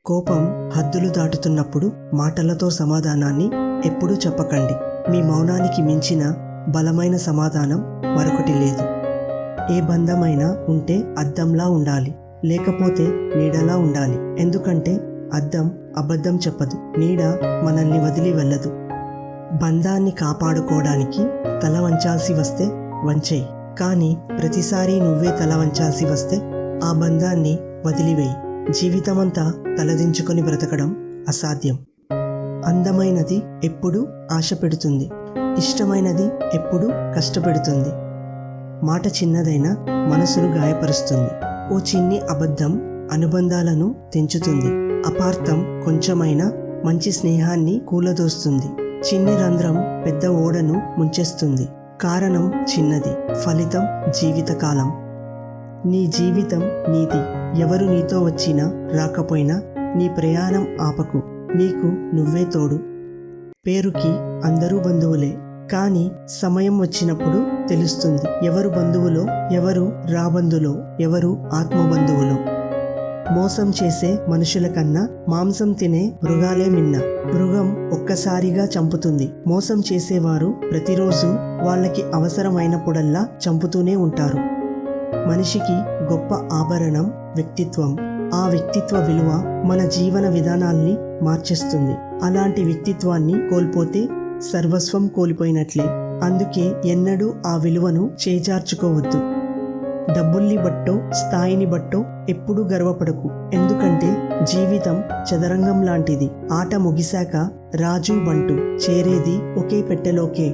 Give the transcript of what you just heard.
కోపం హద్దులు దాటుతున్నప్పుడు మాటలతో సమాధానాన్ని ఎప్పుడూ చెప్పకండి. మీ మౌనానికి మించిన బలమైన సమాధానం మరొకటి లేదు. ఏ బంధమైనా ఉంటే అద్దంలా ఉండాలి, లేకపోతే నీడలా ఉండాలి. ఎందుకంటే అద్దం అబద్ధం చెప్పదు, నీడ మనల్ని వదిలి వెళ్ళదు. బంధాన్ని కాపాడుకోవడానికి తల వంచాల్సి వస్తే వంచేయి, కానీ ప్రతిసారి నువ్వే తల వంచాల్సి వస్తే ఆ బంధాన్ని వదిలివేయి. జీవితమంతా తలదించుకొని బ్రతకడం అసాధ్యం. అందమైనది ఎప్పుడు ఆశ పెడుతుంది, ఇష్టమైనది ఎప్పుడు కష్టపెడుతుంది. మాట చిన్నదైనా మనసును గాయపరుస్తుంది. ఓ చిన్ని అబద్ధం అనుబంధాలను తెంచుతుంది. అపార్థం కొంచెమైనా మంచి స్నేహాన్ని కూలదోస్తుంది. చిన్ని రంధ్రం పెద్ద ఓడను ముంచేస్తుంది. కారణం చిన్నది, ఫలితం జీవితకాలం. నీ జీవితం నీది. ఎవరు నీతో వచ్చినా రాకపోయినా నీ ప్రయాణం ఆపకు. నీకు నువ్వే తోడు. పేరుకి అందరూ బంధువులే, కానీ సమయం వచ్చినప్పుడు తెలుస్తుంది ఎవరు బంధువులో, ఎవరు రాబంధులో, ఎవరు ఆత్మబంధువులో. మోసం చేసే మనుషుల కన్నా మాంసం తినే మృగాలే మిన్న. మృగం ఒక్కసారిగా చంపుతుంది, మోసం చేసేవారు ప్రతిరోజు వాళ్ళకి అవసరమైనప్పుడల్లా చంపుతూనే ఉంటారు. మనిషికి గొప్ప ఆభరణం వ్యక్తిత్వం. ఆ వ్యక్తిత్వ విలువ మన జీవన విధానాల్ని మార్చేస్తుంది. అలాంటి వ్యక్తిత్వాన్ని కోల్పోతే సర్వస్వం కోల్పోయినట్లే. అందుకే ఎన్నడూ ఆ విలువను చేజార్చుకోవద్దు. డబ్బుల్ని బట్టో స్థాయిని బట్టో ఎప్పుడూ గర్వపడకు. ఎందుకంటే జీవితం చదరంగం లాంటిది. ఆట ముగిశాక రాజు బంటు చేరేది ఒకే పెట్టెలోకే.